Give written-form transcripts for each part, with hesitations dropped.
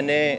NA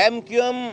MQM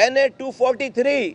NA 243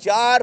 4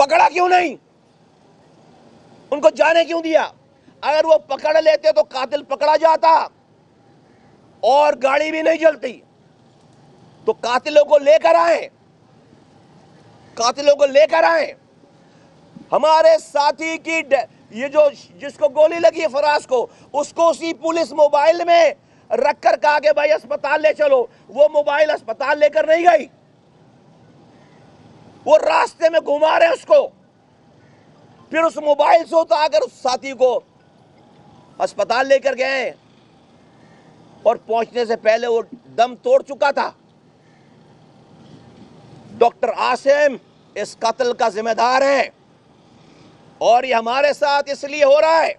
پکڑا کیوں نہیں؟ ان کو جانے کیوں دیا؟ اگر وہ پکڑ لیتے تو قاتل پکڑا جاتا اور گاڑی بھی نہیں جلتی. تو قاتلوں کو لے کر آئیں، قاتلوں کو لے کر آئیں. ہمارے ساتھی کی یہ جو جس کو گولی لگی ہے فراز کو، اس کو اسی پولیس موبائل میں رکھ کر کہا کہ بھائی اسپتال لے چلو. وہ موبائل اسپتال لے کر نہیں گئی، وہ راستے میں گھما رہے اس کو. پھر اس موبائل سے اٹھا کر اس ساتھی کو اسپتال لے کر گئے، اور پہنچنے سے پہلے وہ دم توڑ چکا تھا. ڈاکٹر عاصم اس قتل کا ذمہ دار ہے، اور یہ ہمارے ساتھ اس لیے ہو رہا ہے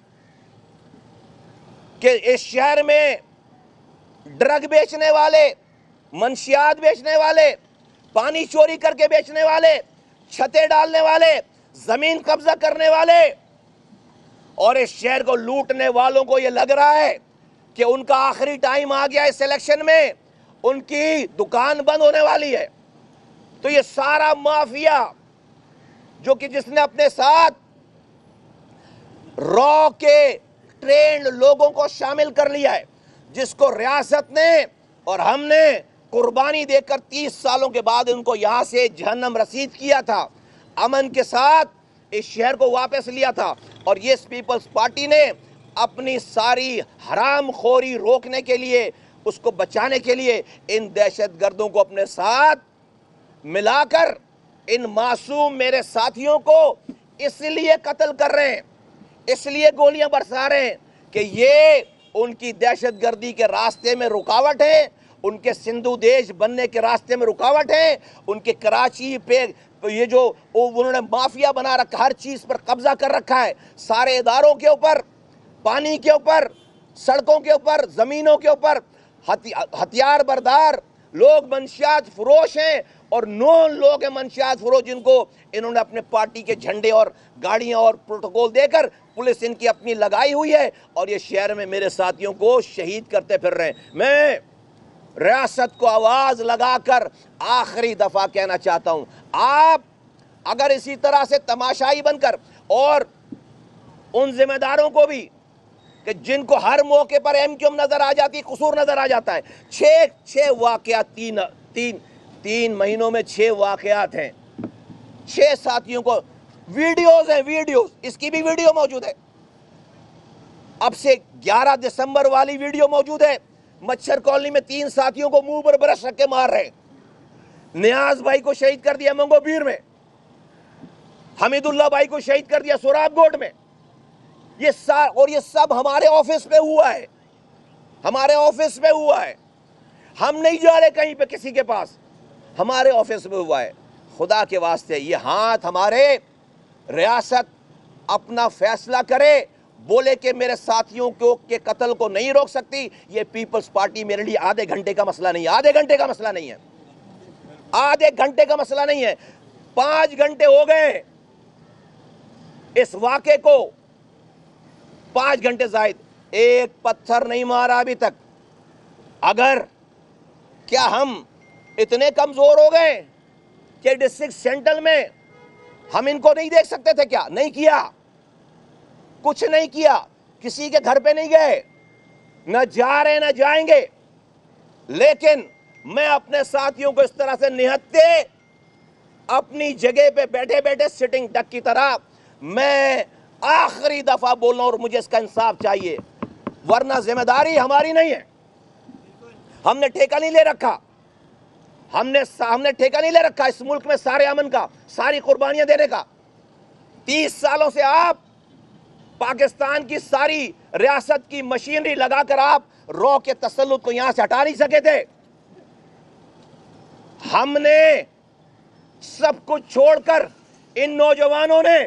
کہ اس شہر میں ڈرگ بیچنے والے، منشیات بیچنے والے، پانی چوری کر کے بیچنے والے، چھتیں ڈالنے والے، زمین قبضہ کرنے والے، اور اس شہر کو لوٹنے والوں کو یہ لگ رہا ہے کہ ان کا آخری ٹائم آ گیا، اس الیکشن میں ان کی دکان بند ہونے والی ہے. تو یہ سارا مافیا جو کہ جس نے اپنے ساتھ را کے ٹرینڈ لوگوں کو شامل کر لیا ہے، جس کو ریاست نے اور ہم نے قربانی دے کر 30 سالوں کے بعد ان کو یہاں سے جہنم رسید کیا تھا، امن کے ساتھ اس شہر کو واپس لیا تھا. اور یہ پیپلز پارٹی نے اپنی ساری حرام خوری روکنے کے لیے، اس کو بچانے کے لیے ان دہشت گردوں کو اپنے ساتھ ملا کر ان معصوم میرے ساتھیوں کو اس لیے قتل کر رہے ہیں، اس لیے گولیاں برسا رہے ہیں کہ یہ ان کی دہشت گردی کے راستے میں رکاوٹ ہے، ان کے سندھو دیش بننے کے راستے میں رکاوٹ ہے. ان کے کراچی پہ یہ جو انہوں نے مافیا بنا رکھا، ہر چیز پر قبضہ کر رکھا ہے، سارے اداروں کے اوپر، پانی کے اوپر، سڑکوں کے اوپر، زمینوں کے اوپر. ہتھیار بردار لوگ منشیات فروش ہیں، اور نون لوگ ہیں منشیات فروش، جن کو انہوں نے اپنے پارٹی کے جھنڈے اور گاڑیاں اور پروٹوکول دے کر پولیس ان کی اپنی لگائی ہوئی ہے، اور یہ شہر میں میرے ساتھیوں کو شہید کرتے پھر رہے ہیں. میں ریاست کو آواز لگا کر آخری دفعہ کہنا چاہتا ہوں، آپ اگر اسی طرح سے تماشائی بن کر، اور ان ذمہ داروں کو بھی کہ جن کو ہر موقع پر ایم کیو ایم نظر آ جاتی، قصور نظر آ جاتا ہے. چھ واقعات، تین مہینوں میں 6 واقعات ہیں. 6 ساتھیوں کو ویڈیوز ہیں، ویڈیوز، اس کی بھی ویڈیو موجود ہے. اب سے 11 دسمبر والی ویڈیو موجود ہے. مچھر کالونی میں 3 ساتھیوں کو منہ پر برش رکھ کے مار رہے ہیں. نیاز بھائی کو شہید کر دیا منگو بیر میں، حمید اللہ بھائی کو شہید کر دیا سوراب گوٹ میں. اور یہ سب ہمارے آفس پہ ہوا ہے، ہمارے آفس پہ ہوا ہے. ہم نہیں جا رہے کہیں پہ کسی کے پاس، ہمارے آفس میں ہوا ہے. خدا کے واسطے یہ ہاتھ ہمارے ریاست اپنا فیصلہ کرے، بولے کہ میرے ساتھیوں کے قتل کو نہیں روک سکتی. یہ پیپلز پارٹی میرے لیے آدھے گھنٹے کا مسئلہ نہیں ہے، آدھے گھنٹے کا مسئلہ نہیں ہے، آدھے گھنٹے کا مسئلہ نہیں ہے. 5 گھنٹے ہو گئے اس واقعے کو، 5 گھنٹے زائد، ایک پتھر نہیں مارا ابھی تک. اگر کیا ہم اتنے کمزور ہو گئے کہ ڈسٹرکٹ سینٹرل میں ہم ان کو نہیں دیکھ سکتے تھے؟ کیا نہیں کیا؟ کچھ نہیں کیا، کسی کے گھر پہ نہیں گئے، نہ جا رہے نہ جائیں گے. لیکن میں اپنے ساتھیوں کو اس طرح سے نہتے اپنی جگہ پہ بیٹھے بیٹھے سٹنگ ڈک کی طرح میں آخری دفعہ بول رہا ہوں، اور مجھے اس کا انصاف چاہیے، ورنہ ذمہ داری ہماری نہیں ہے. ہم نے ٹھیکہ نہیں لے رکھا، ہم نے ٹھیکہ نہیں لے رکھا اس ملک میں سارے امن کا، ساری قربانیاں دینے کا. 30 سالوں سے آپ پاکستان کی ساری ریاست کی مشینری لگا کر آپ را کے تسلط کو یہاں سے ہٹا نہیں سکے تھے. ہم نے سب کچھ چھوڑ کر، ان نوجوانوں نے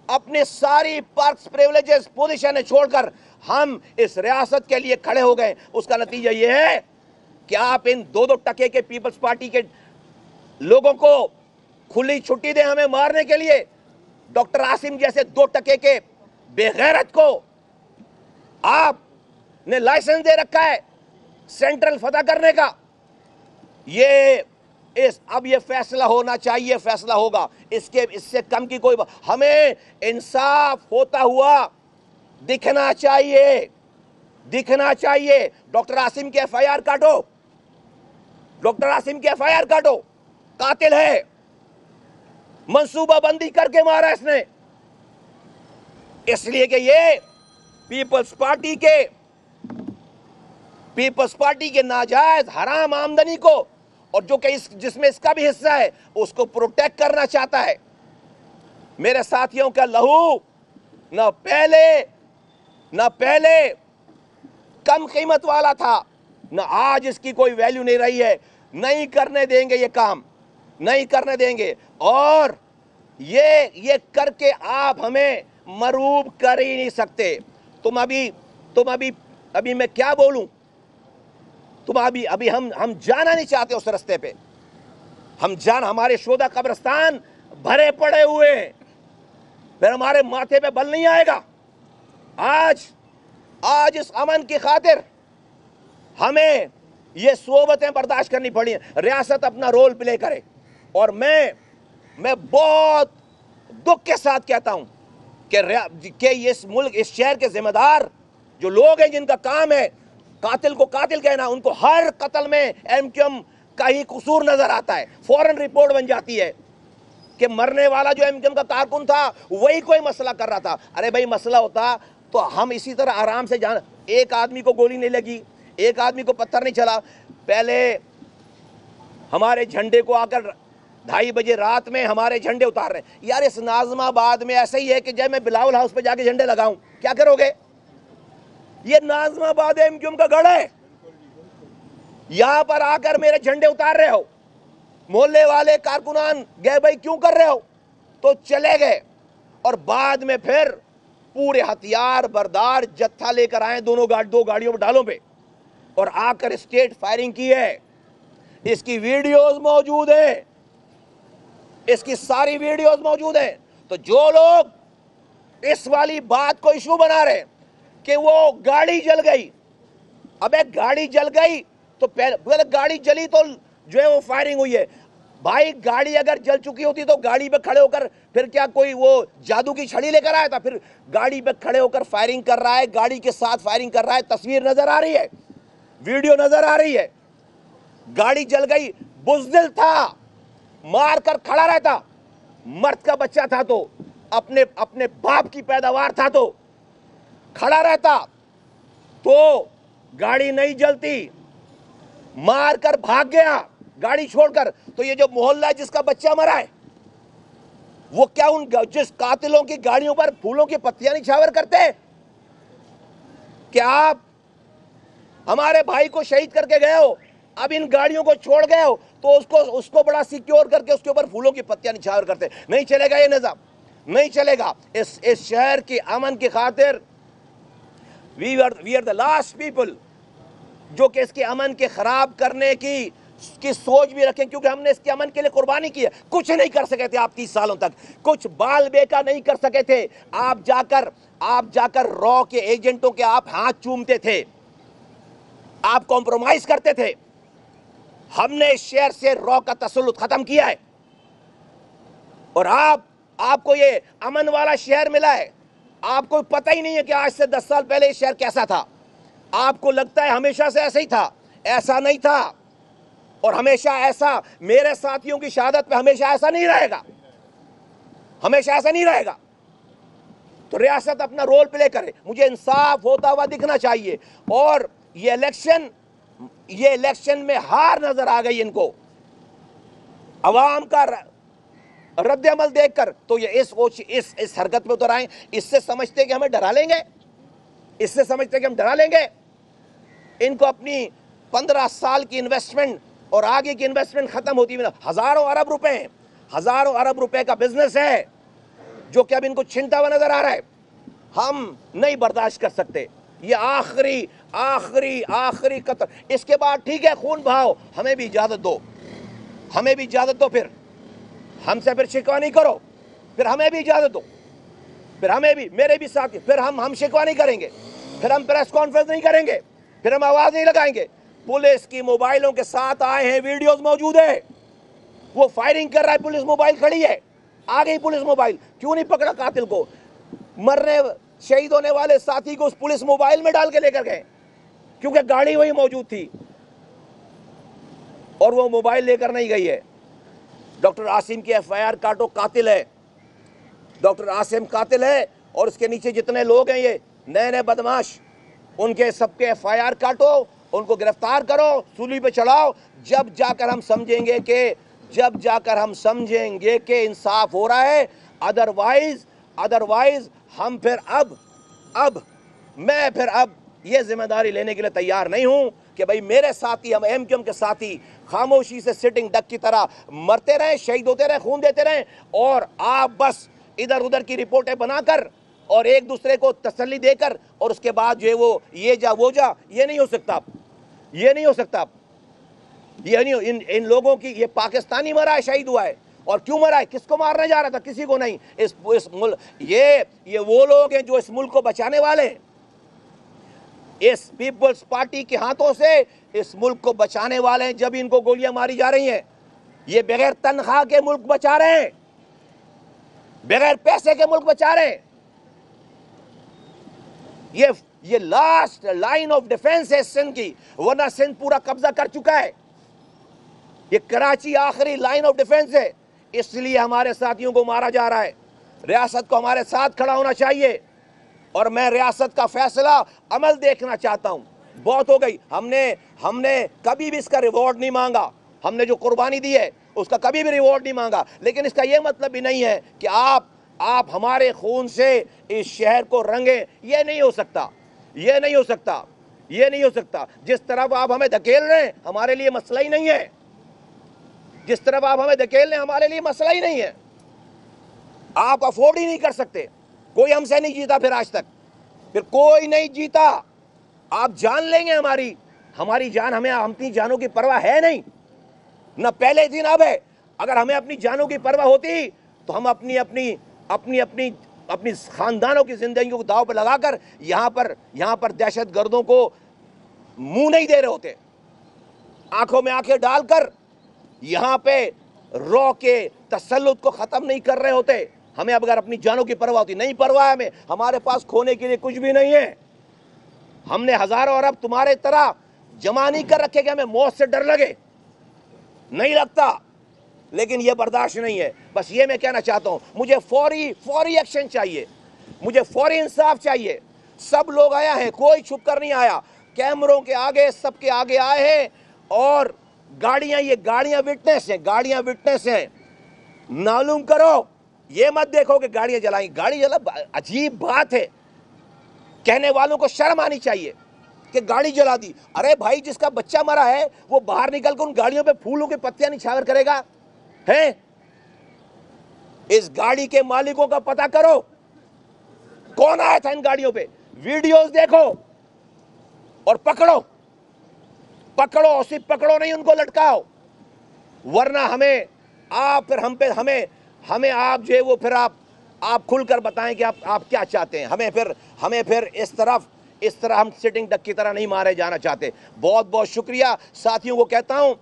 اپنی ساری پرکس، پریولیجز، پوزیشنیں چھوڑ کر ہم اس ریاست کے لیے کھڑے ہو گئے. اس کا نتیجہ یہ ہے کہ آپ ان 2 ٹکے کے پیپلز پارٹی کے لوگوں کو کھلی چھٹی دیں ہمیں مارنے کے لیے. ڈاکٹر عاصم جیسے 2 ٹکے کے بے غیرت کو آپ نے لائسنس دے رکھا ہے سینٹرل فتح کرنے کا. یہ اب یہ فیصلہ ہونا چاہیے، فیصلہ ہوگا، اس سے کم کی کوئی ہمیں انصاف ہوتا ہوا دکھنا چاہیے، دکھنا چاہیے۔ ڈاکٹر عاصم کی ایف آئی آر کاٹو، ڈاکٹر عاصم کی ایف آئی آر کاٹو، قاتل ہے، منصوبہ بندی کر کے مارا اس نے، اس لیے کہ یہ پیپلز پارٹی کے ناجائز حرام آمدنی کو، اور جو کہ جس میں اس کا بھی حصہ ہے، اس کو پروٹیکٹ کرنا چاہتا ہے۔ میرے ساتھیوں کا لہو نہ پہلے کم قیمت والا تھا، نہ آج اس کی کوئی ویلیو نہیں رہی ہے۔ نہیں کرنے دیں گے یہ کام، نہیں کرنے دیں گے، اور یہ کر کے آپ ہمیں مروب کر ہی نہیں سکتے۔ تم ابھی میں کیا بولوں، تم ابھی ہم جانا نہیں چاہتے اس رستے پہ، ہمارے شہداء قبرستان بھرے پڑے ہوئے ہیں، پھر ہمارے ماتھے پہ بل نہیں آئے گا۔ آج اس امن کی خاطر ہمیں یہ صعوبتیں برداشت کرنی پڑی ہیں۔ ریاست اپنا رول پلے کرے، اور میں بہت دکھ کے ساتھ کہتا ہوں کہ اس ملک، اس شہر کے ذمہ دار جو لوگ ہیں، جن کا کام ہے قاتل کو قاتل کہنا، ان کو ہر قتل میں ایم کیو ایم کا ہی قصور نظر آتا ہے۔ فوراً رپورٹ بن جاتی ہے کہ مرنے والا جو ایم کیو ایم کا کارکن تھا وہی کوئی مسئلہ کر رہا تھا۔ ارے بھائی، مسئلہ ہوتا تو ہم اسی طرح آرام سے ایک آدمی کو گولی نہیں لگی، ایک آدمی کو پتھر نہیں چلا، پہلے ہمارے جھنڈے کو آ کر 2:30 بجے رات میں ہمارے جھنڈے اتار رہے ہیں۔ یار اس ناظم آباد میں ایسا ہی ہے کہ جب میں بلاول ہاؤس پہ جا کے جھنڈے لگاؤں، کیا کرو گے؟ یہ ناظم آباد ایم کیو ایم کا گڑھ ہے، یہاں پر آ کر میرے جھنڈے اتار رہے ہو، محلے والے کارکنان گئے بھائی کیوں کر رہے ہو، تو چلے گئے، اور بعد میں پھر پورے ہتھیار بردار جتھا لے کر آئے، دو گاڑیوں پہ ڈالوں پہ، اور آ کر اسٹیٹ فائرنگ کی ہے۔ اس کی ویڈیوز موجود ہیں، اس کی ساری ویڈیوز موجود ہیں۔ تو جو لوگ اس والی بات کو ایشو بنا رہے کہ وہ گاڑی جل گئی، اب ایک گاڑی جل گئی تو پہلے گاڑی جلی تو جو ہے وہ فائرنگ ہوئی ہے۔ بھائی گاڑی اگر جل چکی ہوتی تو گاڑی پہ کھڑے ہو کر پھر کیا کوئی وہ جادو کی چھڑی لے کر آیا تھا؟ پھر گاڑی پہ کھڑے ہو کر فائرنگ کر رہا ہے، گاڑی کے ساتھ فائرنگ کر رہا ہے، تصویر نظر آ رہی ہے، ویڈیو نظر آ رہی ہے۔ گاڑی جل گئی، بزدل تھا، مار کر کھڑا رہتا، مرد کا بچہ تھا تو اپنے باپ کی پیداوار تھا تو کھڑا رہتا، تو گاڑی نہیں جلتی، مار کر بھاگ گیا گاڑی چھوڑ کر۔ تو یہ جو محلہ ہے جس کا بچہ مرا ہے، وہ کیا جس قاتلوں کی گاڑیوں پر پھولوں کی پتیاں نچھاور کرتے؟ کہ آپ ہمارے بھائی کو شہید کر کے گئے ہو، اب ان گاڑیوں کو چھوڑ گئے ہو تو اس کو بڑا سیکیور کر کے اس کے اوپر پھولوں کی پتیاں نچھاور کرتے؟ نہیں چلے گا یہ نظام، نہیں چلے گا۔ اس شہر کی امن کی خاطر we are the last people جو کہ اس کے امن کے خراب کرنے کی سوچ بھی رکھیں، کیونکہ ہم نے اس کے امن کے لیے قربانی کی ہے۔ کچھ نہیں کر سکے تھے آپ 30 سالوں تک، کچھ بال بیکا نہیں کر سکے تھے۔ آپ جا کر رو کے ایجنٹوں کے آپ ہاتھ چومتے تھے، آپ کمپرومائز کرتے تھے۔ ہم نے اس شہر سے رو کا تسلط ختم کیا ہے، اور آپ کو یہ امن والا شہر ملا ہے۔ آپ کو پتہ ہی نہیں ہے کہ آج سے 10 سال پہلے یہ شہر کیسا تھا۔ آپ کو لگتا ہے ہمیشہ سے ایسا ہی تھا، ایسا نہیں تھا، اور ہمیشہ ایسا میرے ساتھیوں کی شہادت پہ ہمیشہ ایسا نہیں رہے گا، ہمیشہ ایسا نہیں رہے گا۔ تو ریاست اپنا رول پلے کرے، مجھے انصاف ہوتا ہوا دکھنا چاہیے، اور یہ الیکشن میں ہار نظر آ گئی ان کو، عوام کا رد عمل دیکھ کر، تو یہ اس حرکت میں اتر آئیں۔ اس سے سمجھتے کہ ہمیں ڈرا لیں گے، اس سے سمجھتے کہ ہم ڈرا لیں گے۔ ان کو اپنی 15 سال کی انویسٹمنٹ اور آگے کی انویسٹمنٹ ختم ہوتی ہے، ہزاروں ارب روپے کا بزنس ہے جو کہ اب ان کو چھنتا ہوا نظر آ رہا ہے۔ ہم نہیں برداشت کر سکتے، یہ آخری قطر۔ اس کے بعد ٹھیک ہے خون بہاؤ، ہمیں بھی اجازت دو، پھر ہم سے پھر شکوہ نہیں کرو، پھر ہمیں بھی اجازت دو، پھر ہمیں بھی، میرے بھی ساتھی، پھر ہم شکوہ نہیں کریں گے، پھر ہم پریس کانفرنس نہیں کریں گے، پھر ہم آواز نہیں لگائیں گے۔ پولیس کی موبائلوں کے ساتھ آئے ہیں، ویڈیوز موجود ہے، وہ فائرنگ کر رہا ہے, پولیس موبائل کھڑی ہے, آ گئی پولیس موبائل, کیوں نہیں پکڑا قاتل کو؟ مرنے شہید ہونے والے ساتھی کو اس پولیس موبائل میں ڈال کے لے کر گئے, کیونکہ گاڑی وہی موجود تھی اور وہ موبائل لے کر نہیں گئی ہے. ڈاکٹر عاصم کی ایف آئی آر کاٹو, قاتل ہے, ڈاکٹر عاصم قاتل ہے, اور اس کے نیچے جتنے لوگ ہیں یہ نئے نئے بدماش, ان کے سب کے ایف آئی آر کاٹو, ان کو گرفتار کرو, سولی پہ چڑھاؤ, جب جا کر ہم سمجھیں گے کہ انصاف ہو رہا ہے. ادروائز ہم پھر اب یہ ذمہ داری لینے کے لیے تیار نہیں ہوں کہ بھئی میرے ساتھی, ہم ایم کیو ایم کے ساتھی خاموشی سے سٹنگ ڈک کی طرح مرتے رہیں, شہید ہوتے رہیں, خون دیتے رہیں, اور آپ بس ادھر ادھر کی رپورٹیں بنا کر اور ایک دوسرے کو تسلی دے کر اور اس کے بعد جو ہے وہ یہ جا وہ جا. یہ نہیں ہو سکتا, یہ نہیں ہو سکتا. یہ نہیں, ان لوگوں کی, یہ پاکستانی مرا ہے, شہید ہوا ہے, اور کیوں مرا ہے, کس کو مارنے جا رہا تھا, کسی کو نہیں. اس ملک یہ وہ لوگ ہیں جو اس ملک کو بچانے والے ہیں. اس پیپلز پارٹی کے ہاتھوں سے اس ملک کو بچانے والے ہیں. جب ان کو گولیاں ماری جا رہی ہیں, یہ بغیر تنخواہ کے ملک بچا رہے ہیں, بغیر پیسے کے ملک بچا رہے ہیں. یہ لاسٹ لائن آف ڈیفنس ہے سندھ کی, ورنہ سندھ پورا قبضہ کر چکا ہے. یہ کراچی آخری لائن آف ڈیفنس ہے, اس لیے ہمارے ساتھیوں کو مارا جا رہا ہے. ریاست کو ہمارے ساتھ کھڑا ہونا چاہیے, اور میں ریاست کا فیصلہ عمل دیکھنا چاہتا ہوں. بہت ہو گئی, ہم نے کبھی بھی اس کا ریوارڈ نہیں مانگا, ہم نے جو قربانی دی ہے اس کا کبھی بھی ریوارڈ نہیں مانگا, لیکن اس کا یہ مطلب بھی نہیں ہے کہ آپ ہمارے خون سے اس شہر کو رنگیں. یہ نہیں ہو سکتا, یہ نہیں ہو سکتا, یہ نہیں ہو سکتا. جس طرف آپ ہمیں دھکیل رہے ہیں ہمارے لیے مسئلہ ہی نہیں ہے, جس طرف آپ ہمیں دھکیل رہے ہیں ہمارے لیے مسئلہ ہی نہیں ہے. آپ افورڈ ہی نہیں کر سکتے. کوئی ہم سے نہیں جیتا پھر آج تک, پھر کوئی نہیں جیتا. آپ جان لیں گے ہماری جان, ہمیں اپنی جانوں کی پرواہ ہے نہیں, نہ پہلے دن اب ہے. اگر ہمیں اپنی جانوں کی پرواہ ہوتی تو ہم اپنی خاندانوں کی زندگیوں کو داؤ پہ لگا کر یہاں پر دہشت گردوں کو منہ نہیں دے رہے ہوتے, آنکھوں میں آنکھیں ڈال کر یہاں پہ رو کے تسلط کو ختم نہیں کر رہے ہوتے. ہمیں اگر اپنی جانوں کی پرواہ ہوتی, نہیں پرواہ ہے ہمیں, ہمارے پاس کھونے کے لیے کچھ بھی نہیں ہے. ہم نے ہزاروں ارب تمہارے طرح جمع نہیں کر رکھے کہ ہمیں موت سے ڈر لگے, نہیں لگتا, لیکن یہ برداشت نہیں ہے. بس یہ میں کہنا چاہتا ہوں, مجھے فوری ایکشن چاہیے, مجھے فوری انصاف چاہیے. سب لوگ آیا ہیں, کوئی چھپ کر نہیں آیا, کیمروں کے آگے سب کے آگے آئے ہیں, اور یہ گاڑیاں وٹنس ہیں. معلوم کرو, یہ مت دیکھو کہ گاڑیاں جلائیں. گاڑی جلا عجیب بات ہے, کہنے والوں کو شرم آنی چاہیے کہ گاڑی جلا دی. ارے بھائی, جس کا بچہ مرا ہے وہ باہر نکل کر ان گاڑیوں پہ پھولوں کی پتیاں نچھاور کرے گا ہیں؟ اس گاڑی کے مالکوں کا پتہ کرو, کون آیا تھا ان گاڑیوں پہ, ویڈیوز دیکھو اور پکڑو, صرف پکڑو نہیں, ان کو لٹکاؤ. ورنہ ہمیں آپ جو ہے وہ پھر آپ کھل کر بتائیں کہ آپ کیا چاہتے ہیں. ہمیں پھر اس طرح ہم سٹنگ ڈک کی طرح نہیں مارے جانا چاہتے. بہت بہت شکریہ. ساتھیوں کو کہتا ہوں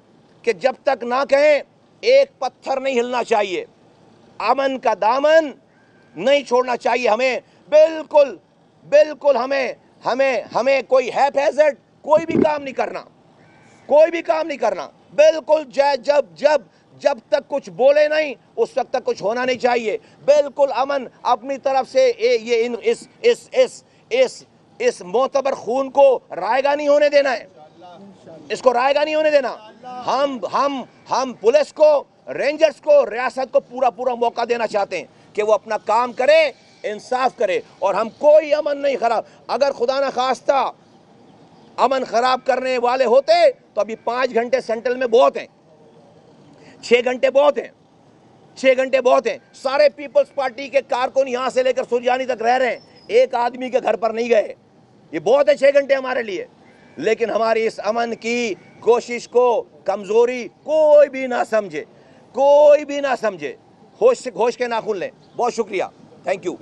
کہ جب تک نہ کہیں ایک پتھر نہیں ہلنا چاہیے, امن کا دامن نہیں چھوڑنا چاہیے. ہمیں بالکل ہمیں کوئی ہیزرڈ کوئی بھی کام نہیں کرنا, بالکل جب تک کچھ بولے نہیں اس وقت تک کچھ ہونا نہیں چاہیے. بالکل امن اپنی طرف سے. اس معتبر خون کو رائے گا نہیں ہونے دینا ہے, اس کو رائے گا نہیں ہونے دینا. ہم پولیس کو, رینجرز کو, ریاست کو پورا موقع دینا چاہتے ہیں کہ وہ اپنا کام کرے, انصاف کرے, اور ہم کوئی امن نہیں خراب. اگر خدا نہ خواستہ امن خراب کرنے والے ہوتے تو ابھی 5 گھنٹے سینٹرل میں بہت ہیں, 6 گھنٹے بہت ہیں. سارے پیپلز پارٹی کے کارکن یہاں سے لے کر سرجانی تک رہ رہے ہیں, ایک آدمی کے گھر پر نہیں گئے. یہ بہت ہے 6 گھنٹے ہمارے لیے, لیکن ہماری اس امن کی کوشش کو کمزوری کوئی بھی نہ سمجھے. ہوش کے ناخن لیں. بہت شکریہ. Thank you.